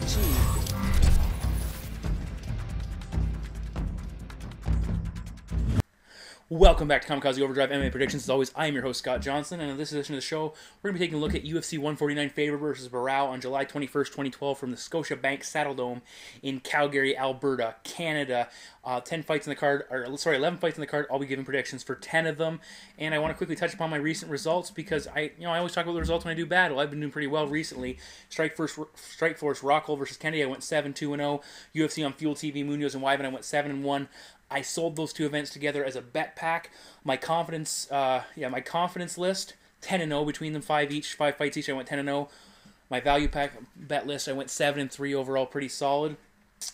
achieved. Welcome back to Kamikaze Overdrive MMA Predictions. As always, I am your host, Scott Johnson, and in this edition of the show, we're going to be taking a look at UFC 149 Faber versus Barao on July 21st, 2012 from the Scotiabank Saddle Dome in Calgary, Alberta, Canada. 11 fights in the card. I'll be giving predictions for 10 of them, and I want to quickly touch upon my recent results because I always talk about the results when I do bad. Well, I've been doing pretty well recently. Strikeforce Rockhold versus Kennedy, I went 7-2-0. UFC on Fuel TV, Munoz and Wyman, I went 7-1. I sold those two events together as a bet pack. My confidence list, 10-0 between them, 5 fights each. I went 10-0. My value pack bet list, I went 7-3 overall, pretty solid.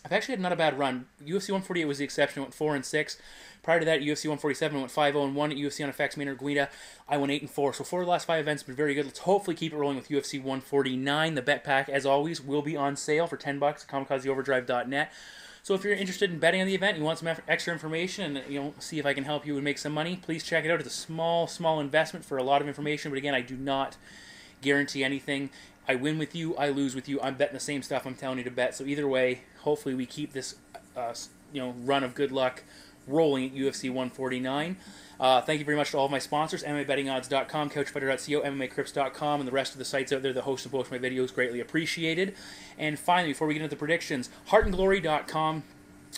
I've actually had not a bad run. UFC 148 was the exception. I went 4-6. Prior to that, UFC 147, I went 5-0-1. At UFC on FX Maynard Guida, I went 8-4. So 4 of the last 5 events have been very good. Let's hopefully keep it rolling with UFC 149. The bet pack, as always, will be on sale for $10 at kamikazeoverdrive.net. So if you're interested in betting on the event, you want some extra information, and see if I can help you and make some money, please check it out. It's a small investment for a lot of information, but again, I do not guarantee anything. I win with you, I lose with you. I'm betting the same stuff I'm telling you to bet. So either way, hopefully we keep this run of good luck rolling at UFC 149. Thank you very much to all of my sponsors, MMABettingOdds.com, CouchFighter.co, MMACrips.com, and the rest of the sites out there that host and post my videos. Greatly appreciated. And finally, before we get into the predictions, HeartandGlory.com.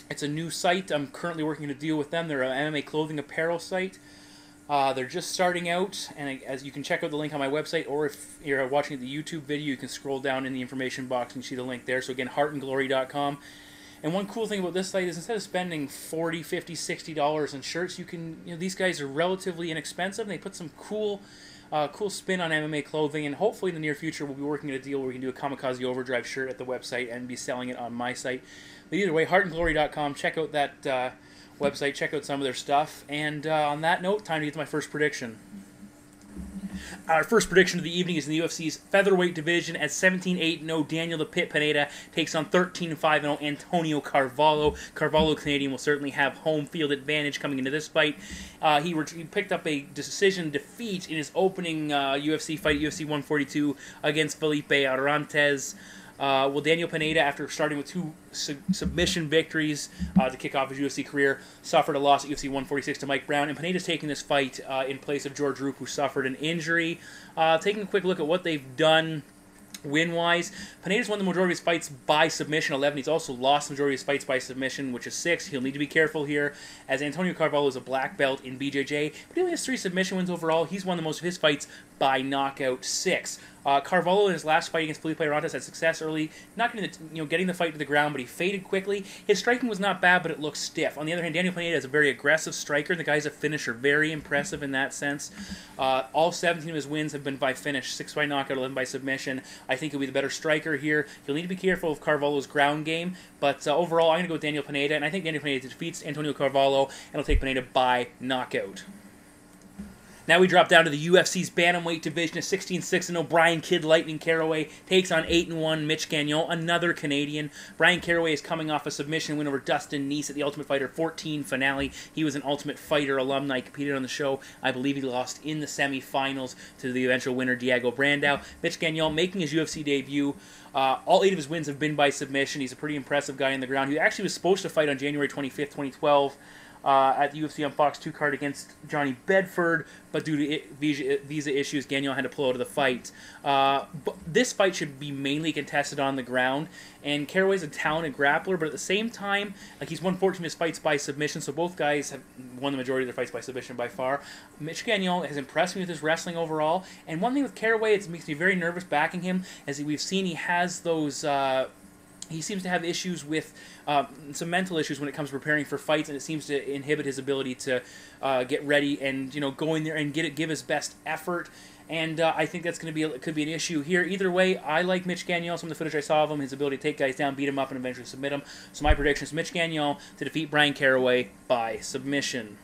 It's a new site. I'm currently working a deal with them. They're an MMA clothing apparel site. They're just starting out, and as you can check out the link on my website, or if you're watching the YouTube video, you can scroll down in the information box and see the link there. So again, HeartandGlory.com. And one cool thing about this site is instead of spending $40, $50, $60 on shirts, you can, these guys are relatively inexpensive, and they put some cool spin on MMA clothing, and hopefully in the near future we'll be working at a deal where we can do a Kamikaze Overdrive shirt at the website and be selling it on my site. But either way, heartandglory.com, check out that website, check out some of their stuff, and on that note, time to get to my first prediction. Our first prediction of the evening is in the UFC's featherweight division at 17-8-0. Daniel the Pit Pineda takes on 13-5-0 Antonio Carvalho. Carvalho, Canadian, will certainly have home field advantage coming into this fight. He picked up a decision defeat in his opening UFC fight, UFC 142, against Felipe Arantes. Daniel Pineda, after starting with 2 submission victories to kick off his UFC career, suffered a loss at UFC 146 to Mike Brown, and Pineda's taking this fight in place of George Roop, who suffered an injury. Taking a quick look at what they've done win-wise, Pineda's won the majority of his fights by submission, 11. He's also lost the majority of his fights by submission, which is 6. He'll need to be careful here, as Antonio Carvalho is a black belt in BJJ, but he only has 3 submission wins overall. He's won the most of his fights by knockout, 6. Carvalho in his last fight against Felipe Arantes had success early, not getting the fight to the ground, but he faded quickly. His striking was not bad, but it looked stiff. On the other hand, Daniel Pineda is a very aggressive striker, and the guy's a finisher, very impressive in that sense. All 17 of his wins have been by finish, 6 by knockout, 11 by submission. I think he'll be the better striker here. He'll need to be careful of Carvalho's ground game, but overall, I'm going to go with Daniel Pineda, and I think Daniel Pineda defeats Antonio Carvalho, and he'll take Pineda by knockout. Now we drop down to the UFC's bantamweight division at 16-6-0. Brian Kid Lightning Caraway takes on 8-1 Mitch Gagnon, another Canadian. Brian Caraway is coming off a submission win over Dustin Neese at the Ultimate Fighter 14 finale. He was an Ultimate Fighter alumni, competed on the show. I believe he lost in the semifinals to the eventual winner, Diego Brandao. Mitch Gagnon making his UFC debut. All 8 of his wins have been by submission. He's a pretty impressive guy in the ground. He actually was supposed to fight on January 25th, 2012. At the UFC on Fox 2 card against Johnny Bedford, but due to visa issues, Gagnon had to pull out of the fight. But this fight should be mainly contested on the ground, and Caraway's a talented grappler, but at the same time, he's won 14 of his fights by submission, so both guys have won the majority of their fights by submission by far. Mitch Gagnon has impressed me with his wrestling overall, and one thing with Caraway, it makes me very nervous backing him, as we've seen he has those... He seems to have issues with some mental issues when it comes to preparing for fights, and it seems to inhibit his ability to get ready and go in there and give his best effort. And I think that's going to could be an issue here. Either way, I like Mitch Gagnon. Some of the footage I saw of him, his ability to take guys down, beat him up, and eventually submit him. So my prediction is Mitch Gagnon to defeat Brian Caraway by submission.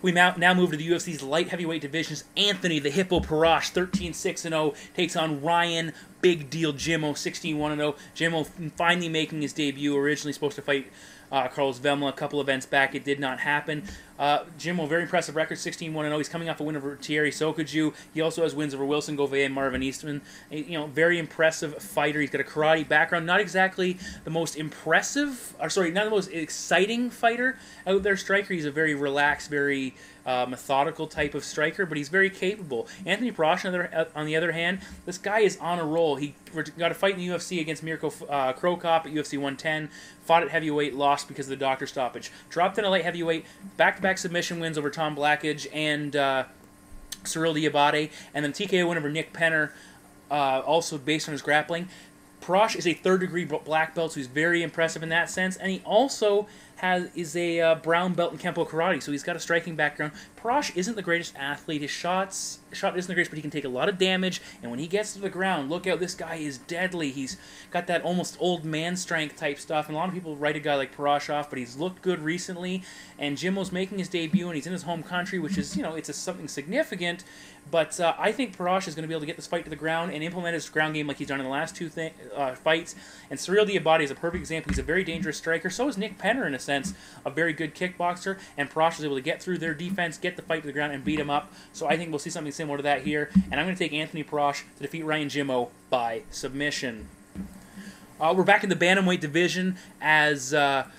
We now move to the UFC's light heavyweight divisions. Anthony the Hippo Parash, 13-6-0, takes on Ryan Big Deal Jimmo, 16-1-0. Jimmo finally making his debut. Originally supposed to fight Carlos Vemla a couple events back. It did not happen. Jimmo, very impressive record, 16-1-0. He's coming off a win over Thierry Sokoudjou. He also has wins over Wilson Gouveia and Marvin Eastman. Very impressive fighter. He's got a karate background. Not exactly the most impressive, or sorry, not the most exciting fighter out there, striker. He's a very relaxed, very methodical type of striker, but he's very capable. Anthony Prosh, on the other hand, this guy is on a roll. He got a fight in the UFC against Mirko Krokop at UFC 110, fought at heavyweight, lost because of the doctor stoppage. Dropped in a light heavyweight, back-to-back submission wins over Tom Blackidge and Cyril Diabate, and then TKO win over Nick Penner, also based on his grappling. Prosh is a third-degree black belt, so he's very impressive in that sense, and he also is a brown belt in Kempo Karate, so he's got a striking background. Prosh isn't the greatest athlete. His shot isn't the greatest, but he can take a lot of damage, and when he gets to the ground, look out, this guy is deadly. He's got that almost old man strength type stuff, and a lot of people write a guy like Prosh off, but he's looked good recently, and Jimmo's making his debut, and he's in his home country, which is, it's something significant, but I think Prosh is going to be able to get this fight to the ground and implement his ground game like he's done in the last two fights, and Cyril Diabate is a perfect example. He's a very dangerous striker. So is Nick Penner, in a sense, a very good kickboxer, and Prosh was able to get through their defense, get the fight to the ground, and beat him up. So I think we'll see something similar to that here, and I'm going to take Anthony Prosh to defeat Ryan Jimmo by submission. We're back in the bantamweight division as 8-1-0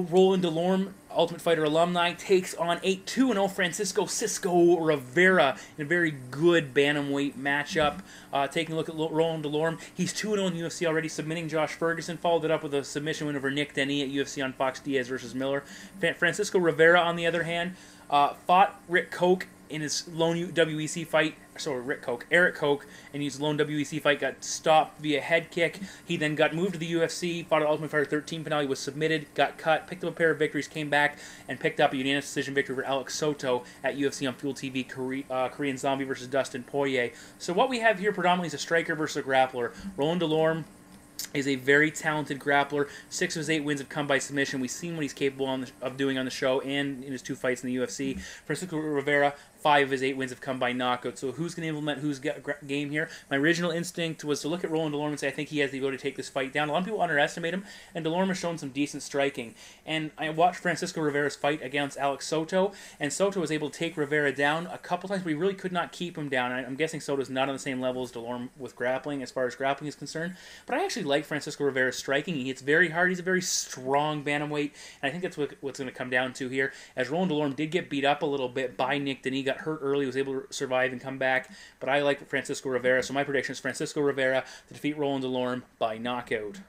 Roland Delorme, Ultimate Fighter alumni, takes on 8-2-0 Francisco Cisco Rivera in a very good bantamweight matchup. Taking a look at Roland Delorme, he's 2-0 in the UFC already, submitting Josh Ferguson, followed it up with a submission win over Nick Denny at UFC on Fox Diaz versus Miller. Francisco Rivera, on the other hand, fought Rick Koch in his lone WEC fight. Eric Koch, in his lone WEC fight, got stopped via head kick. He then got moved to the UFC, fought at Ultimate Fighter 13 penalty, was submitted, got cut, picked up a pair of victories, came back, and picked up a unanimous decision victory over Alex Soto at UFC on Fuel TV, Korean Zombie versus Dustin Poirier. So what we have here predominantly is a striker versus a grappler. Roland Delorme is a very talented grappler. 6 of his 8 wins have come by submission. We've seen what he's capable of doing on the show and in his 2 fights in the UFC. Francisco Rivera, 5 of his 8 wins have come by knockout. So who's going to implement whose game here? My original instinct was to look at Roland Delorme and say, I think he has the ability to take this fight down. A lot of people underestimate him, and Delorme has shown some decent striking. And I watched Francisco Rivera's fight against Alex Soto, and Soto was able to take Rivera down a couple times, but he really could not keep him down. I'm guessing Soto's not on the same level as Delorme with grappling, as far as grappling is concerned. But I actually like Francisco Rivera's striking. He hits very hard. He's a very strong bantamweight, and I think that's what's going to come down to here. As Roland Delorme did get beat up a little bit by Nick Denny, got hurt early, was able to survive and come back, but I like Francisco Rivera, so my prediction is Francisco Rivera to defeat Roland Delorme by knockout.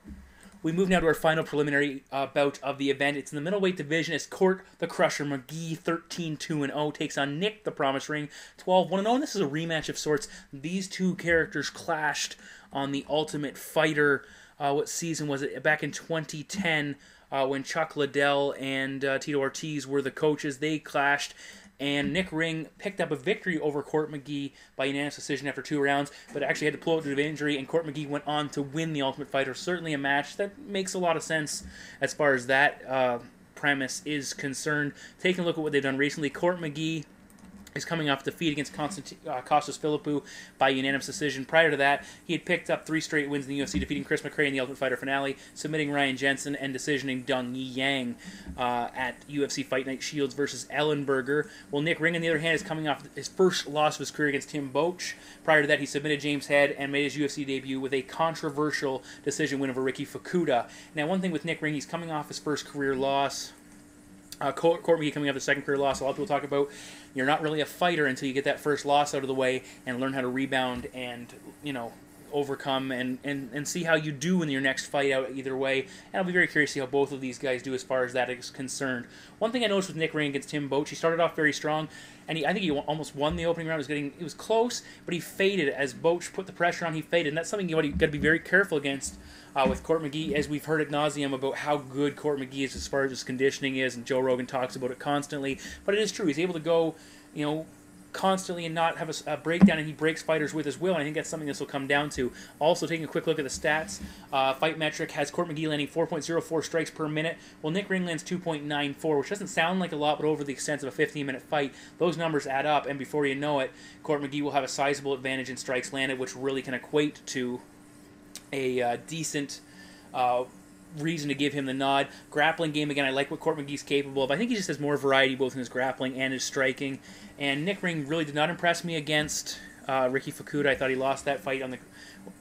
We move now to our final preliminary bout of the event. It's in the middleweight division as Court the Crusher McGee, 13-2-0, takes on Nick the Promise Ring, 12-1-0, and this is a rematch of sorts. These two characters clashed on the Ultimate Fighter, what season was it? Back in 2010, when Chuck Liddell and Tito Ortiz were the coaches. They clashed, and Nick Ring picked up a victory over Court McGee by unanimous decision after 2 rounds, but actually had to pull out due to injury, and Court McGee went on to win the Ultimate Fighter. Certainly a match that makes a lot of sense as far as that premise is concerned. Taking a look at what they've done recently, Court McGee is coming off defeat against Kostas Philippou by unanimous decision. Prior to that, he had picked up 3 straight wins in the UFC, defeating Chris McRae in the Ultimate Fighter finale, submitting Ryan Jensen, and decisioning Dong Yi Yang at UFC Fight Night Shields versus Ellenberger. Well, Nick Ring, on the other hand, is coming off his first loss of his career against Tim Boetsch. Prior to that, he submitted James Head and made his UFC debut with a controversial decision win over Ricky Fukuda. Now, one thing with Nick Ring, he's coming off his first career loss. Court McGee coming off the second career loss. A lot of people talk about you're not really a fighter until you get that first loss out of the way and learn how to rebound and, overcome and see how you do in your next fight out either way. And I'll be very curious to see how both of these guys do as far as that is concerned. One thing I noticed with Nick Ring against Tim Boetsch, he started off very strong, and I think he almost won the opening round. It was close, but he faded as Boetsch put the pressure on. He faded, and that's something you got to be very careful against with Court McGee, as we've heard ad nauseum about how good Court McGee is as far as his conditioning is, and Joe Rogan talks about it constantly. But it is true. He's able to go, constantly and not have a breakdown, and he breaks fighters with his will, and I think that's something this will come down to. Also, taking a quick look at the stats, Fight Metric has Court McGee landing 4.04 strikes per minute, while Nick Ring lands 2.94, which doesn't sound like a lot, but over the extent of a 15-minute fight, those numbers add up, and before you know it, Court McGee will have a sizable advantage in strikes landed, which really can equate to a decent reason to give him the nod. Grappling game, again, I like what Court McGee's capable of. I think he just has more variety both in his grappling and his striking. And Nick Ring really did not impress me against Ricky Fukuda. I thought he lost that fight on the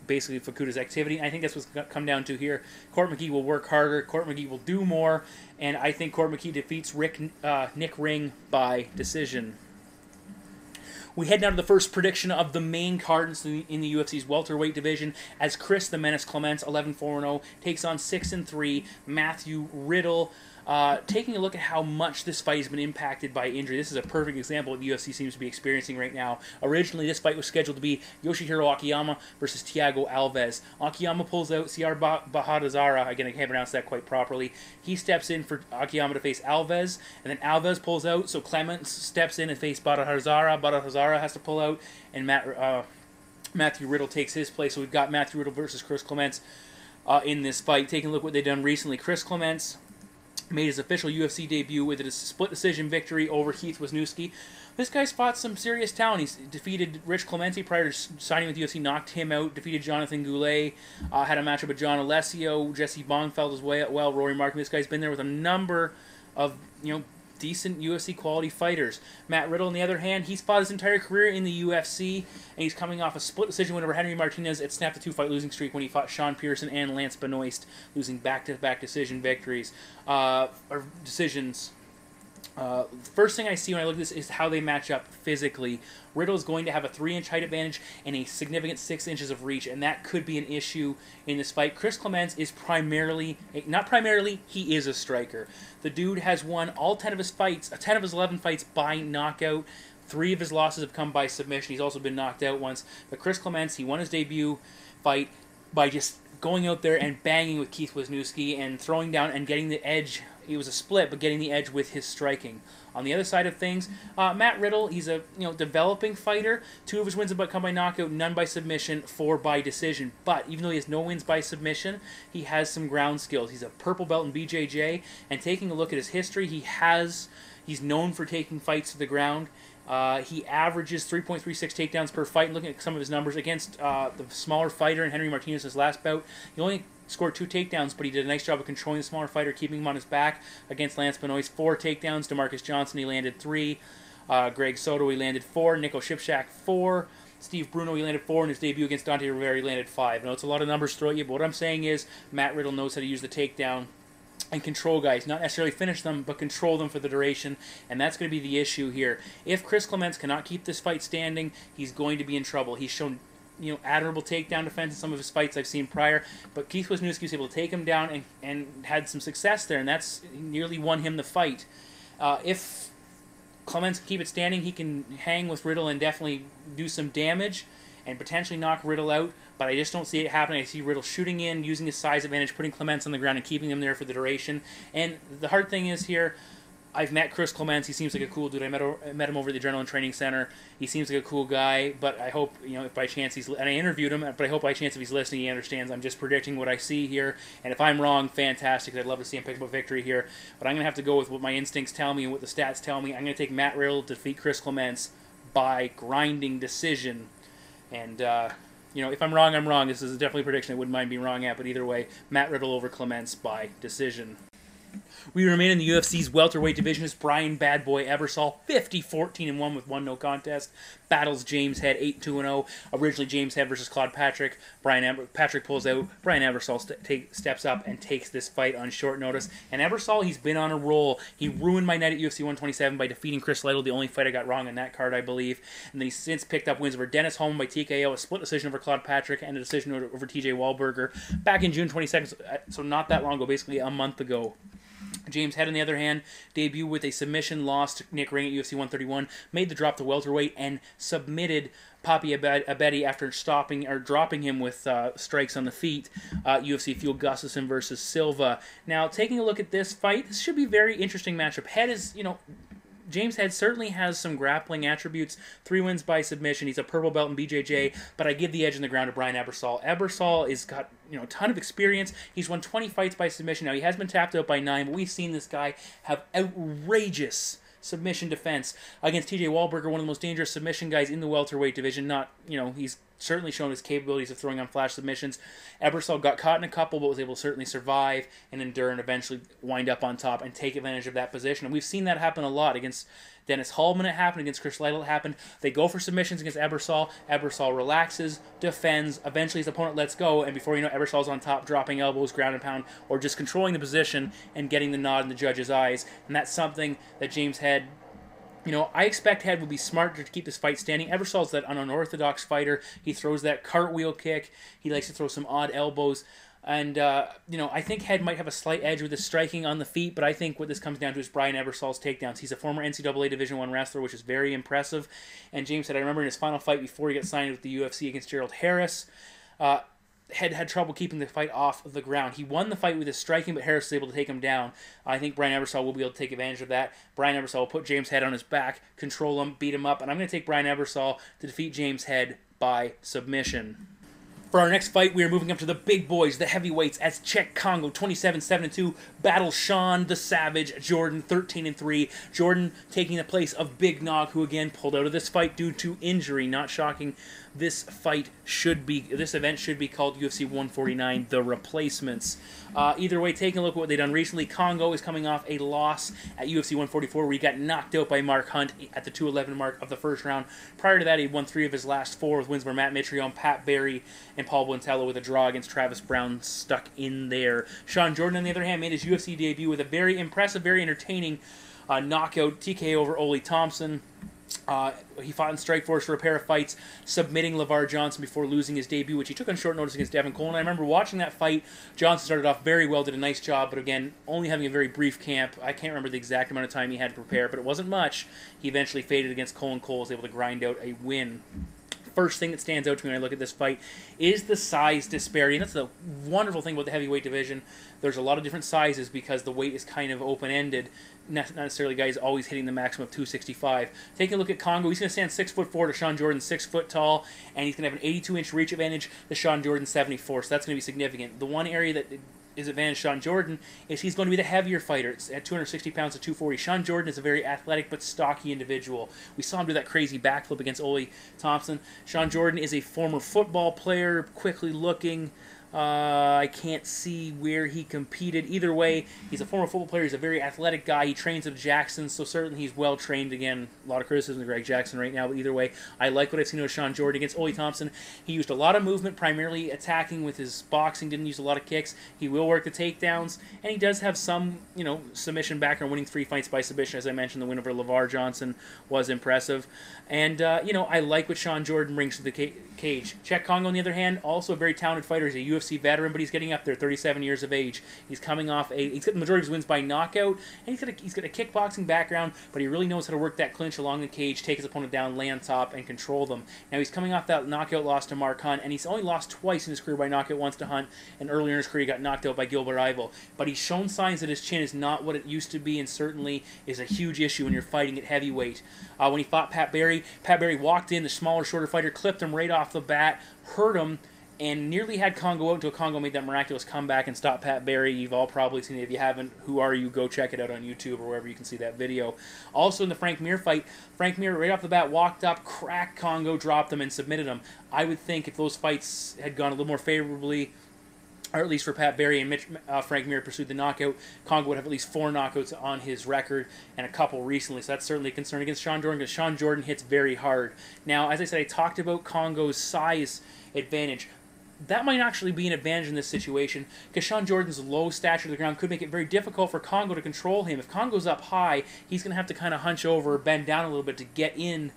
basically Fukuda's activity. I think that's what's come down to here. Court McGee will work harder. Court McGee will do more. And I think Court McGee defeats Nick Ring by decision. We head now to the first prediction of the main card in the UFC's welterweight division as Chris the Menace Clements, 11-4-0, takes on 6-3 Matthew Riddle. Taking a look at how much this fight has been impacted by injury, this is a perfect example of what the UFC seems to be experiencing right now. Originally, this fight was scheduled to be Yoshihiro Akiyama versus Thiago Alves. Akiyama pulls out Siar Bahadazara. Again, I can't pronounce that quite properly. He steps in for Akiyama to face Alves, and then Alves pulls out, so Clements steps in and face Bahadazara. Bahadazara has to pull out, and Matthew Riddle takes his place. So we've got Matthew Riddle versus Chris Clements in this fight. Taking a look at what they've done recently, Chris Clements made his official UFC debut with a split decision victory over Keith Wisniewski. This guy's fought some serious talent. He's defeated Rich Clemente prior to signing with UFC, knocked him out, defeated Jonathan Goulet, had a matchup with John Alessio, Jesse Bongfeld as well, Rory Markham. This guy's been there with a number of, decent UFC quality fighters. Matt Riddle, on the other hand, he's fought his entire career in the UFC, and he's coming off a split decision win over Henry Martinez. It snapped a 2-fight losing streak when he fought Sean Pearson and Lance Benoist, losing back-to-back decision victories. Decisions. First thing I see when I look at this is how they match up physically. Riddle is going to have a 3-inch height advantage and a significant 6 inches of reach, and that could be an issue in this fight. Chris Clements is he is a striker. The dude has won all 10 of his fights, 10 of his 11 fights by knockout. 3 of his losses have come by submission. He's also been knocked out once. But Chris Clements, he won his debut fight by just going out there and banging with Keith Wisniewski and throwing down and getting the edge. It was a split, but getting the edge with his striking. On the other side of things, Matt Riddle, he's a developing fighter. 2 of his wins have come by knockout, none by submission, 4 by decision. But even though he has no wins by submission, he has some ground skills. He's a purple belt in BJJ, and taking a look at his history, he's known for taking fights to the ground. He averages 3.36 takedowns per fight. And looking at some of his numbers against the smaller fighter in Henry Martinez's last bout, he only scored 2 takedowns, but he did a nice job of controlling the smaller fighter, keeping him on his back. Against Lance Benoist, 4 takedowns. DeMarcus Johnson, he landed 3. Greg Soto, he landed 4. Nico Shipshak, 4. Steve Bruno, he landed 4 in his debut against Dante Rivera, he landed 5. Now, it's a lot of numbers to throw at you, but what I'm saying is Matt Riddle knows how to use the takedown and control guys. Not necessarily finish them, but control them for the duration, and that's going to be the issue here. If Chris Clements cannot keep this fight standing, he's going to be in trouble. He's shown admirable takedown defense in some of his fights I've seen prior, but Keith Wisniewski was able to take him down and had some success there, and that's nearly won him the fight. If Clements can keep it standing, he can hang with Riddle and definitely do some damage and potentially knock Riddle out, but I just don't see it happening. I see Riddle shooting in, using his size advantage, putting Clements on the ground and keeping him there for the duration. And the hard thing is here, I've met Chris Clements. He seems like a cool dude. I met him over at the Adrenaline Training Center. He seems like a cool guy, but I hope, if by chance and I interviewed him, but I hope by chance if he's listening, he understands I'm just predicting what I see here. And if I'm wrong, fantastic. I'd love to see him pick up a victory here. But I'm going to have to go with what my instincts tell me and what the stats tell me. I'm going to take Matt Riddle to defeat Chris Clements by grinding decision. And, if I'm wrong, I'm wrong. This is definitely a prediction I wouldn't mind being wrong at, but either way, Matt Riddle over Clements by decision. We remain in the UFC's welterweight division as Brian Bad Boy Ebersol, 50-14-1 with 1 no contest, battles James Head 8-2-0. Originally James Head versus Claude Patrick. Patrick pulls out. Brian Ebersol steps up and takes this fight on short notice. And Ebersol, he's been on a roll. He ruined my night at UFC 127 by defeating Chris Lytle, the only fight I got wrong in that card, I believe. And then he's since picked up wins over Dennis Holm by TKO, a split decision over Claude Patrick, and a decision over TJ Wahlberger back in June 22nd, so not that long ago, basically a month ago. James Head, on the other hand, debuted with a submission loss to Nick Ring at UFC 131, made the drop to welterweight, and submitted Papi Abedi after dropping him with strikes on the feet. UFC Fuel Gustafsson versus Silva. Now, taking a look at this fight, this should be a very interesting matchup. Head is, James Head certainly has some grappling attributes. 3 wins by submission. He's a purple belt in BJJ, but I give the edge in the ground to Brian Ebersol. Ebersol has got a ton of experience. He's won 20 fights by submission. Now, he has been tapped out by 9, but we've seen this guy have outrageous submission defense against TJ Wahlberger, one of the most dangerous submission guys in the welterweight division. Not, he's certainly shown his capabilities of throwing on flash submissions. Ebersol got caught in a couple, but was able to certainly survive and endure and eventually wind up on top and take advantage of that position. And we've seen that happen a lot against Dennis Hallman. It happened against Chris Lytle. It happened. They go for submissions against Ebersol. Ebersol relaxes, defends. Eventually, his opponent lets go, and before you know, Ebersol's on top, dropping elbows, ground and pound, or just controlling the position and getting the nod in the judge's eyes. And that's something that James Head, I expect Head will be smart to keep this fight standing. Ebersol's that unorthodox fighter. He throws that cartwheel kick. He likes to throw some odd elbows. And, I think Head might have a slight edge with his striking on the feet, but I think what this comes down to is Brian Ebersol's takedowns. He's a former NCAA Division I wrestler, which is very impressive. And James Head, I remember in his final fight before he got signed with the UFC against Gerald Harris, Head had trouble keeping the fight off the ground. He won the fight with his striking, but Harris was able to take him down. I think Brian Ebersol will be able to take advantage of that. Brian Ebersol will put James Head on his back, control him, beat him up, and I'm going to take Brian Ebersol to defeat James Head by submission. For our next fight, we are moving up to the big boys, the heavyweights, as Czech Congo 27-7-2 battle Sean the Savage Jordan 13-3. Jordan taking the place of Big Nog, who again pulled out of this fight due to injury. Not shocking. This event should be called UFC 149, The Replacements. Either way, taking a look at what they've done recently, Congo is coming off a loss at UFC 144 where he got knocked out by Mark Hunt at the 2:11 mark of the first round. Prior to that, he won 3 of his last 4 with wins over Matt Mitrione, Pat Barry, and Paul Buentello, with a draw against Travis Brown stuck in there. Sean Jordan, on the other hand, made his UFC debut with a very impressive, very entertaining knockout TKO over Ole Thompson. He fought in Strikeforce for a pair of fights, submitting LeVar Johnson before losing his debut, which he took on short notice against Devin Cole. And I remember watching that fight. Johnson started off very well, did a nice job, but again, only having a very brief camp. I can't remember the exact amount of time he had to prepare, but it wasn't much. He eventually faded against Cole, and Cole was able to grind out a win. First thing that stands out to me when I look at this fight is the size disparity. And that's the wonderful thing about the heavyweight division. There's a lot of different sizes because the weight is kind of open-ended. Not necessarily guys always hitting the maximum of 265. Taking a look at Congo, he's going to stand 6'4" to Sean Jordan 6 foot tall, and he's going to have an 82-inch reach advantage to Sean Jordan 74. So that's going to be significant. The one area that is advantage Sean Jordan is he's going to be the heavier fighter. It's at 260 pounds to 240. Sean Jordan is a very athletic but stocky individual. We saw him do that crazy backflip against Ole Thompson. Sean Jordan is a former football player, quickly looking. I can't see where he competed. Either way, he's a former football player. He's a very athletic guy. He trains at Jackson, so certainly he's well trained. Again, a lot of criticism of Greg Jackson right now, but either way, I like what I've seen with Sean Jordan against Ole Thompson. He used a lot of movement, primarily attacking with his boxing. Didn't use a lot of kicks. He will work the takedowns, and he does have some, submission background, winning 3 fights by submission. As I mentioned, the win over LeVar Johnson was impressive. And, I like what Sean Jordan brings to the cage. Czech Congo, on the other hand, also a very talented fighter. He's a UFC veteran, but he's getting up there, 37 years of age. He's coming off he's got the majority of his wins by knockout, and he's got a kickboxing background, but he really knows how to work that clinch along the cage, take his opponent down, lay on top, and control them. Now, he's coming off that knockout loss to Mark Hunt, and he's only lost twice in his career by knockout, once to Hunt, and earlier in his career he got knocked out by Gilbert Ivel. But he's shown signs that his chin is not what it used to be, and certainly is a huge issue when you're fighting at heavyweight. When he fought Pat Barry walked in, the smaller, shorter fighter, clipped him right off the bat, hurt him, and nearly had Congo out until Congo made that miraculous comeback and stopped Pat Barry. You've all probably seen it. If you haven't, who are you? Go check it out on YouTube or wherever you can see that video. Also in the Frank Mir fight, Frank Mir right off the bat walked up, cracked Congo, dropped him, and submitted him. I would think if those fights had gone a little more favorably, or at least for Pat Barry and Frank Mir pursued the knockout, Congo would have at least 4 knockouts on his record and a couple recently. So that's certainly a concern against Sean Jordan because Sean Jordan hits very hard. Now, as I said, I talked about Congo's size advantage. That might actually be an advantage in this situation because Sean Jordan's low stature to the ground could make it very difficult for Congo to control him. If Congo's up high, he's going to have to kind of hunch over, bend down a little bit to get in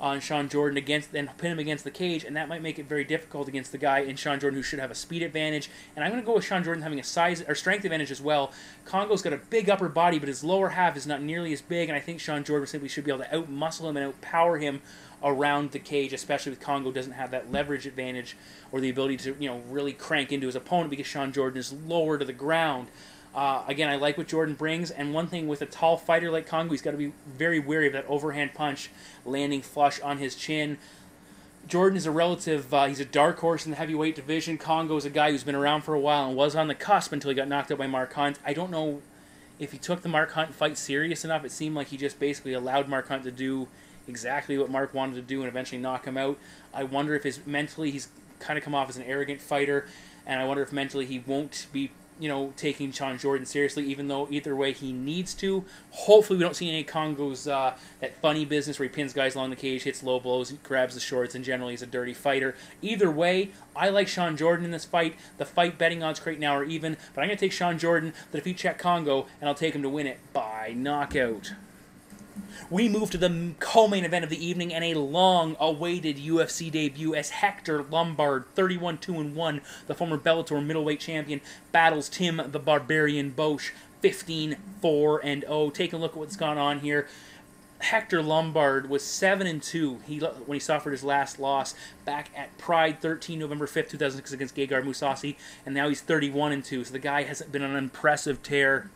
on Sean Jordan and pin him against the cage, and that might make it very difficult against the guy in Sean Jordan who should have a speed advantage. And I'm going to go with Sean Jordan having a size or strength advantage as well. Congo's got a big upper body, but his lower half is not nearly as big, and I think Sean Jordan simply should be able to out-muscle him and out-power him around the cage, especially with Congo doesn't have that leverage advantage or the ability to really crank into his opponent because Sean Jordan is lower to the ground. Again, I like what Jordan brings, and one thing with a tall fighter like Congo, he's got to be very wary of that overhand punch landing flush on his chin. Jordan is he's a dark horse in the heavyweight division. Congo is a guy who's been around for a while and was on the cusp until he got knocked out by Mark Hunt. I don't know if he took the Mark Hunt fight serious enough. It seemed like he just basically allowed Mark Hunt to do exactly what Mark wanted to do and eventually knock him out. I wonder if mentally he's kind of come off as an arrogant fighter, and I wonder if mentally he won't be, taking Sean Jordan seriously, even though either way he needs to. Hopefully we don't see any Congo's that funny business where he pins guys along the cage, hits low blows, grabs the shorts, and generally he's a dirty fighter. Either way, I like Sean Jordan in this fight. The fight betting odds right now are even, but I'm going to take Sean Jordan to defeat Czech Congo, and I'll take him to win it by knockout. We move to the co-main event of the evening and a long-awaited UFC debut as Hector Lombard, 31-2-1, the former Bellator middleweight champion, battles Tim the Barbarian Bosch, 15-4-0. Take a look at what's gone on here. Hector Lombard was 7-2 when he suffered his last loss back at Pride 13, November 5th, 2006 against Gegard Mousasi, and now he's 31-2. So the guy has been on an impressive tear.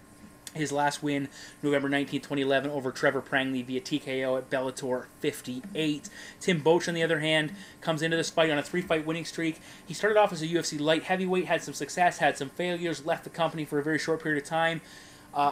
His last win, November 19, 2011, over Trevor Prangley via TKO at Bellator 58. Tim Boach, on the other hand, comes into this fight on a 3-fight winning streak. He started off as a UFC light heavyweight, had some success, had some failures, left the company for a very short period of time.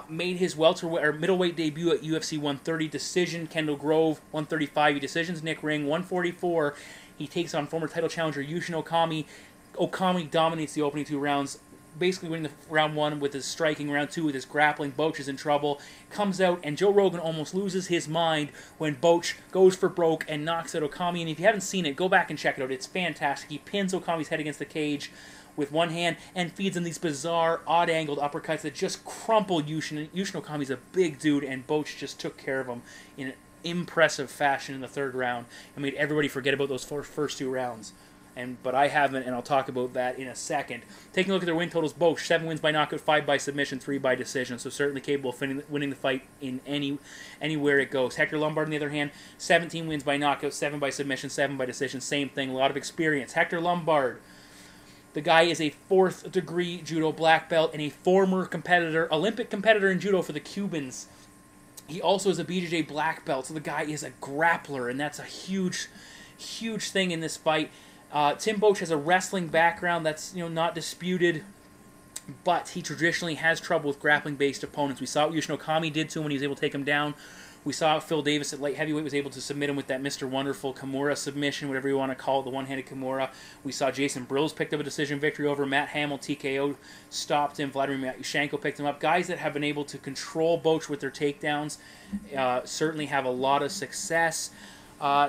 Made his middleweight debut at UFC 130 decision. Kendall Grove, 135, he decisions Nick Ring. 144, he takes on former title challenger Yushin Okami. Okami dominates the opening 2 rounds, basically winning the round 1 with his striking, round 2 with his grappling. Boach is in trouble, comes out, and Joe Rogan almost loses his mind when Boach goes for broke and knocks out Okami. And if you haven't seen it, go back and check it out. It's fantastic. He pins Okami's head against the cage with one hand and feeds him these bizarre, odd-angled uppercuts that just crumple Yushin. Yushin Okami's a big dude, and Boach just took care of him in an impressive fashion in the 3rd round and made everybody forget about those first 2 rounds. But I haven't, and I'll talk about that in a second. Taking a look at their win totals, Boach, 7 wins by knockout, 5 by submission, 3 by decision, so certainly capable of winning the fight in anywhere it goes. Hector Lombard, on the other hand, 17 wins by knockout, 7 by submission, 7 by decision, same thing, a lot of experience. Hector Lombard, the guy is a 4th degree judo black belt and a former competitor, Olympic competitor in judo for the Cubans. He also is a BJJ black belt, so the guy is a grappler, and that's a huge, huge thing in this fight. Tim Boach has a wrestling background that's not disputed, but he traditionally has trouble with grappling-based opponents. We saw what Yushin Okami did to him when he was able to take him down. We saw Phil Davis at light heavyweight was able to submit him with that Mr. Wonderful Kimura submission, whatever you want to call it, the one-handed Kimura. We saw Jason Brills picked up a decision victory over Matt Hamill. TKO stopped him. Vladimir Matyushenko picked him up. Guys that have been able to control Boach with their takedowns certainly have a lot of success.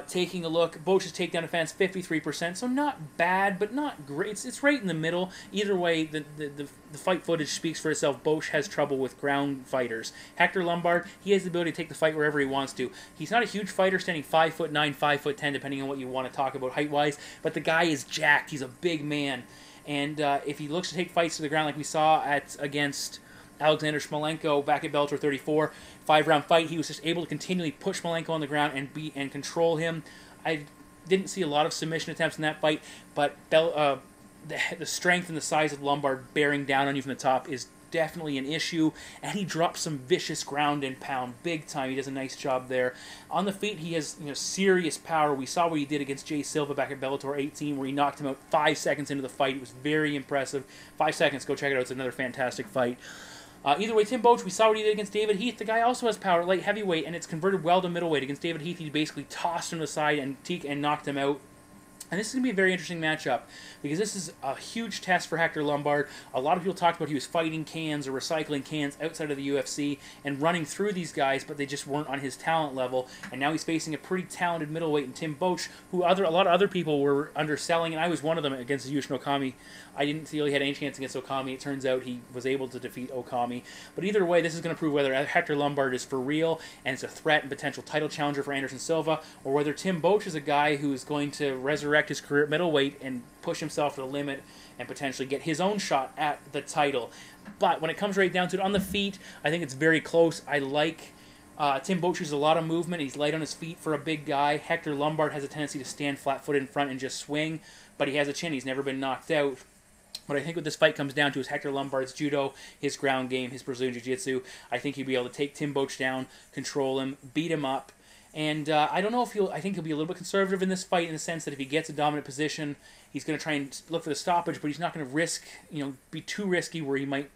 Taking a look, Boach's takedown defense, 53%, so not bad, but not great. It's right in the middle. Either way, the fight footage speaks for itself. Boach has trouble with ground fighters. Hector Lombard, he has the ability to take the fight wherever he wants to. He's not a huge fighter, standing 5'9", 5'10", depending on what you want to talk about height-wise, but the guy is jacked. He's a big man, and if he looks to take fights to the ground like we saw against Alexander Smolenko back at Bellator 34, 5-round fight, he was just able to continually push Smolenko on the ground and control him. I didn't see a lot of submission attempts in that fight, but the strength and the size of Lombard bearing down on you from the top is definitely an issue, and he drops some vicious ground and pound big time. He does a nice job there. On the feet, he has serious power. We saw what he did against Jay Silva back at Bellator 18, where he knocked him out 5 seconds into the fight. It was very impressive. 5 seconds, go check it out. It's another fantastic fight. Either way, Tim Boach, we saw what he did against David Heath. The guy also has power at light heavyweight, and it's converted well to middleweight. Against David Heath, he basically tossed him aside and knocked him out. And this is going to be a very interesting matchup because this is a huge test for Hector Lombard. A lot of people talked about he was fighting cans or recycling cans outside of the UFC and running through these guys, but they just weren't on his talent level. And now he's facing a pretty talented middleweight in Tim Boach, who a lot of other people were underselling, and I was one of them against Yushin Okami. I didn't feel he had any chance against Okami. It turns out he was able to defeat Okami. But either way, this is going to prove whether Hector Lombard is for real and it's a threat and potential title challenger for Anderson Silva, or whether Tim Boach is a guy who is going to resurrect his career at middleweight and push himself to the limit and potentially get his own shot at the title. But when it comes right down to it, on the feet, I think it's very close. I like Tim Boach uses a lot of movement. He's light on his feet for a big guy. Hector Lombard has a tendency to stand flat-footed in front and just swing, but he has a chin. He's never been knocked out. What I think what this fight comes down to is Hector Lombard's judo, his ground game, his Brazilian Jiu-Jitsu. I think he'll be able to take Tim Boach down, control him, beat him up. And I don't know if I think he'll be a little bit conservative in this fight in the sense that if he gets a dominant position, he's going to try and look for the stoppage, but he's not going to risk, be too risky where he might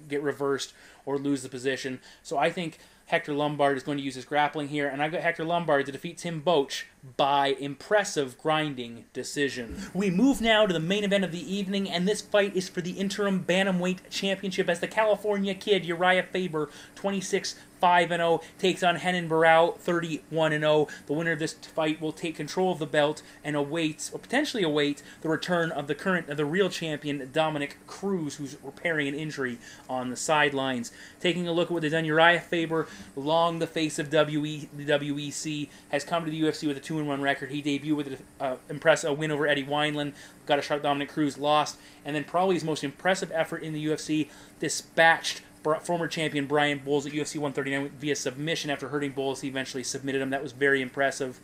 get reversed or lose the position. So I think Hector Lombard is going to use his grappling here, and I've got Hector Lombard to defeat Tim Boetsch by impressive grinding decision. We move now to the main event of the evening, and this fight is for the interim bantamweight championship as the California Kid Uriah Faber, 26-5-0, takes on Renan Barao, 31-0. The winner of this fight will take control of the belt and potentially await the return of the real champion Dominic Cruz, who's repairing an injury on the sidelines. Taking a look at what they've done, Uriah Faber, long the face of the WEC, has come to the UFC with a 2-1 record. He debuted with a win over Eddie Wineland, got a shot at Dominic Cruz, lost, and then probably his most impressive effort in the UFC, dispatched former champion Brian Bowles at UFC 139 via submission. After hurting Bowles, he eventually submitted him. That was very impressive.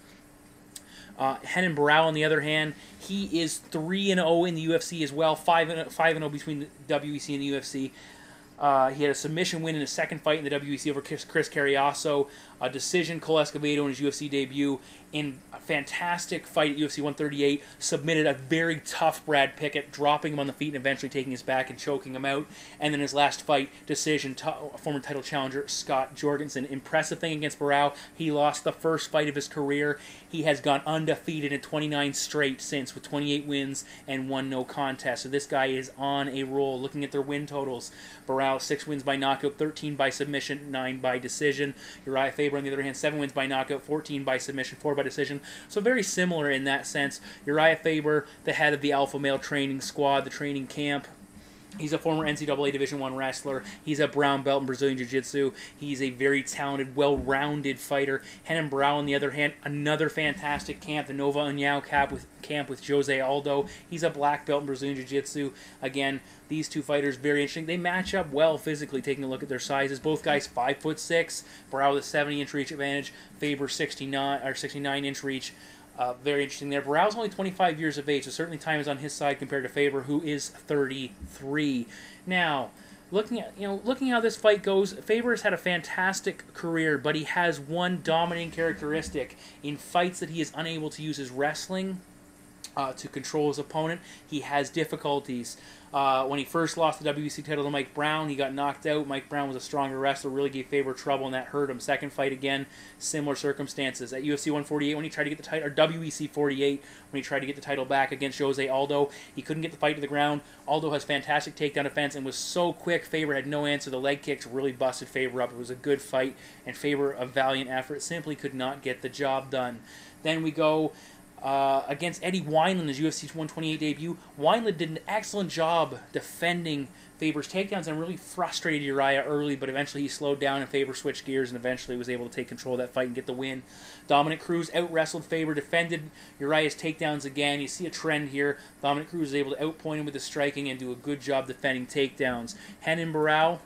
Renan Barao, on the other hand, he is 3-0 in the UFC as well, 5-0 between the WEC and the UFC. He had a submission win in his second fight in the WEC over Chris Carriasso, a decision Cole Escobedo in his UFC debut, in a fantastic fight at UFC 138, submitted a very tough Brad Pickett, dropping him on the feet and eventually taking his back and choking him out. And then his last fight, decision, former title challenger Scott Jorgensen. Impressive thing against Barao, he lost the first fight of his career. He has gone undefeated in 29 straight since, with 28 wins and 1 no contest. So this guy is on a roll. Looking at their win totals, Barao 6 wins by knockout, 13 by submission, 9 by decision. Uriah Faber, on the other hand, 7 wins by knockout, 14 by submission, 4 by decision. So very similar in that sense. Uriah Faber, the head of the Alpha Male training squad, the training camp. He's a former NCAA Division I wrestler. He's a brown belt in Brazilian Jiu-Jitsu. He's a very talented, well-rounded fighter. Renan Barao, on the other hand, another fantastic camp, the Nova União camp with Jose Aldo. He's a black belt in Brazilian Jiu-Jitsu. Again, these two fighters, very interesting. They match up well physically, taking a look at their sizes. Both guys 5'6". Barao with a 70-inch reach advantage. Faber 69-inch reach. Very interesting there. Barao's only 25 years of age, so certainly time is on his side compared to Faber, who is 33. Now, looking how this fight goes, Faber has had a fantastic career, but he has one dominating characteristic. In fights that he is unable to use his wrestling to control his opponent, he has difficulties. When he first lost the WBC title to Mike Brown, he got knocked out. Mike Brown was a stronger wrestler, really gave Faber trouble, and that hurt him. Second fight again, similar circumstances. At UFC 148, when he tried to get the title, or WEC 48, when he tried to get the title back against Jose Aldo, he couldn't get the fight to the ground. Aldo has fantastic takedown defense and was so quick, Faber had no answer. The leg kicks really busted Faber up. It was a good fight, and Faber, a valiant effort, simply could not get the job done. Then we go against Eddie Wineland, his UFC 128 debut. Wineland did an excellent job defending Faber's takedowns and really frustrated Uriah early, but eventually he slowed down and Faber switched gears and eventually was able to take control of that fight and get the win. Dominic Cruz out-wrestled Faber, defended Uriah's takedowns again. You see a trend here. Dominic Cruz is able to outpoint him with his striking and do a good job defending takedowns. Renan Barao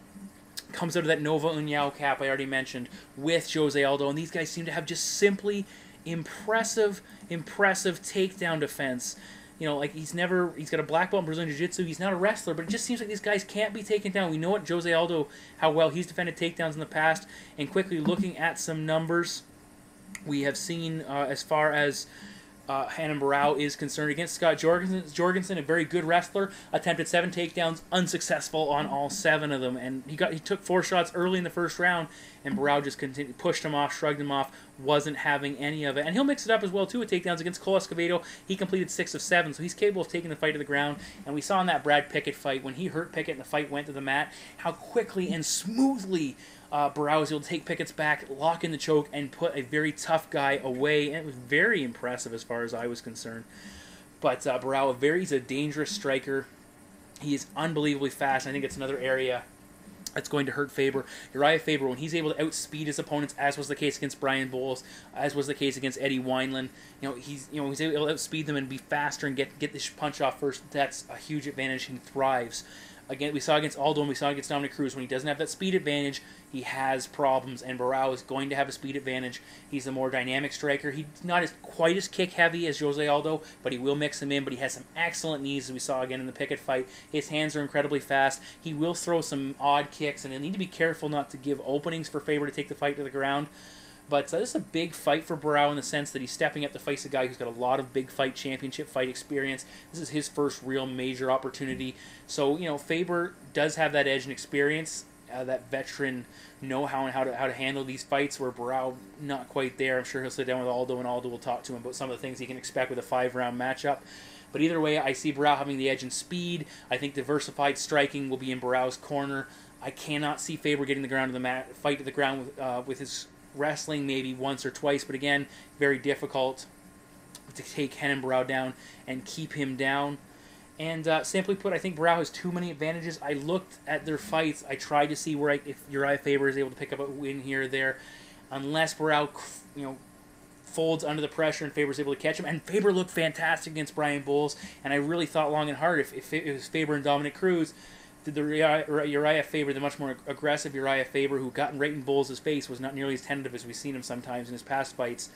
comes out of that Nova União cap I already mentioned with Jose Aldo, and these guys seem to have just simply impressive takedown defense. You know, like he's got a black belt in Brazilian Jiu-Jitsu. He's not a wrestler, but it just seems like these guys can't be taken down. We know what Jose Aldo, how well he's defended takedowns in the past. And quickly looking at some numbers, we have seen as far as Renan Barao is concerned, against Scott Jorgensen, a very good wrestler, attempted 7 takedowns, unsuccessful on all 7 of them, and he took 4 shots early in the first round, and Barao just pushed him off, shrugged him off, wasn't having any of it. And he'll mix it up as well too with takedowns. Against Cole Escobedo, he completed 6 of 7, so he's capable of taking the fight to the ground. And we saw in that Brad Pickett fight, when he hurt Pickett and the fight went to the mat, how quickly and smoothly Barao was able to take Pickett's back, lock in the choke, and put a very tough guy away. And it was very impressive as far as I was concerned. But Barao, he's a dangerous striker. He is unbelievably fast. I think it's another area that's going to hurt Faber. Uriah Faber, when he's able to outspeed his opponents, as was the case against Brian Bowles, as was the case against Eddie Wineland, he's able to outspeed them and be faster and get this punch off first. That's a huge advantage. He thrives. Again, we saw against Aldo and we saw against Dominic Cruz, when he doesn't have that speed advantage, he has problems, and Barao is going to have a speed advantage. He's a more dynamic striker. He's not quite as kick-heavy as Jose Aldo, but he will mix him in, but he has some excellent knees, as we saw again in the Pickett fight. His hands are incredibly fast. He will throw some odd kicks, and he'll need to be careful not to give openings for Faber to take the fight to the ground. But this is a big fight for Barao in the sense that he's stepping up to face a guy who's got a lot of big fight, championship fight experience. This is his first real major opportunity. So, Faber does have that edge and experience. that veteran know-how and how to handle these fights, where Barao not quite there. I'm sure he'll sit down with Aldo, and Aldo will talk to him about some of the things he can expect with a 5-round matchup. But either way, I see Barao having the edge in speed. I think diversified striking will be in Barao's corner. I cannot see Faber getting the ground to the mat, fight to the ground with his wrestling maybe once or twice, but again, very difficult to take Renan Barao down and keep him down. And simply put, I think Barao has too many advantages. I looked at their fights. I tried to see where if Uriah Faber is able to pick up a win here or there. Unless Barao, folds under the pressure and Faber's able to catch him. And Faber looked fantastic against Brian Bowles. And I really thought long and hard if it was Faber and Dominic Cruz, did the Uriah Faber, the much more aggressive Uriah Faber, who got right in Bowles' face, was not nearly as tentative as we've seen him sometimes in his past fights.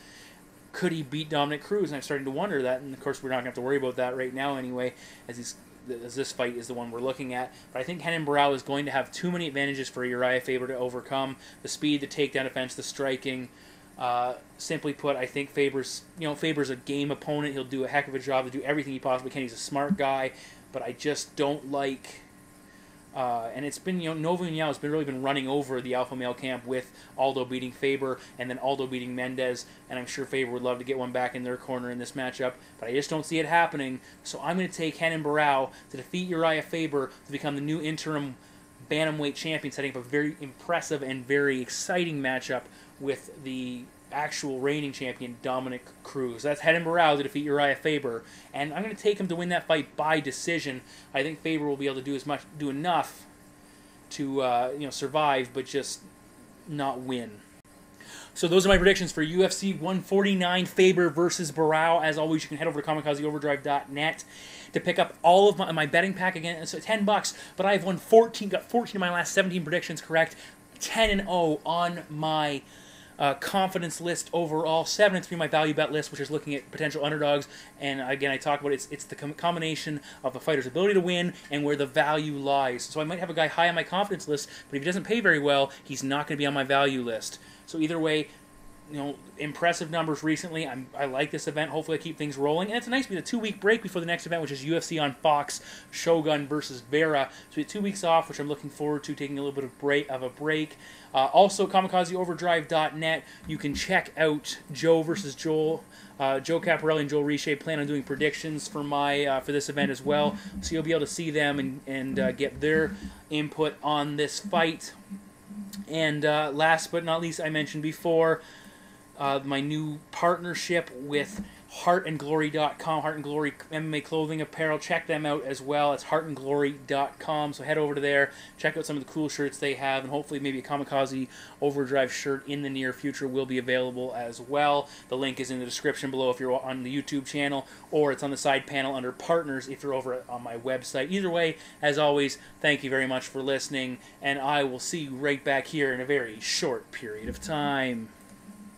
Could he beat Dominic Cruz? And I'm starting to wonder that. And of course, we're not going to have to worry about that right now anyway, as this fight is the one we're looking at. But I think Renan Barao is going to have too many advantages for Uriah Faber to overcome. The speed, the takedown defense, the striking. Simply put, I think Faber's a game opponent. He'll do a heck of a job to do everything he possibly can. He's a smart guy, but I just don't like. And it's been, Nova União has really been running over the alpha male camp with Aldo beating Faber and then Aldo beating Mendez, and I'm sure Faber would love to get one back in their corner in this matchup, but I just don't see it happening. So I'm going to take Renan Barao to defeat Uriah Faber to become the new interim bantamweight champion, setting up a very impressive and very exciting matchup with the actual reigning champion Dominic Cruz. That's Renan Barao to defeat Uriah Faber, and I'm going to take him to win that fight by decision. I think Faber will be able to do enough to survive, but just not win. So those are my predictions for UFC 149, Faber versus Barao. As always, you can head over to kamikazeoverdrive.net to pick up all of my betting pack. Again, it's $10, but I've got 14 of my last 17 predictions correct, 10-0 on my confidence list overall, 7-3 my value bet list, which is looking at potential underdogs. And again, I talk about it's the combination of the fighter's ability to win and where the value lies. So I might have a guy high on my confidence list, but if he doesn't pay very well, he's not going to be on my value list. So either way, impressive numbers recently. I like this event. Hopefully I keep things rolling. And it's nice to be a 2-week break before the next event, which is UFC on Fox, Shogun versus Vera. So we have 2 weeks off, which I'm looking forward to, taking a little bit of a break. Also, kamikazeoverdrive.net. You can check out Joe versus Joel. Joe Caparelli and Joel Riche plan on doing predictions for this event as well. So you'll be able to see them and get their input on this fight. And last but not least, I mentioned before, my new partnership with heartandglory.com, Heart and Glory MMA clothing apparel. Check them out as well. It's heartandglory.com. So head over to there, check out some of the cool shirts they have, and hopefully maybe a Kamikaze Overdrive shirt in the near future will be available as well. The link is in the description below if you're on the YouTube channel, or it's on the side panel under Partners if you're over on my website. Either way, as always, thank you very much for listening, and I will see you right back here in a very short period of time.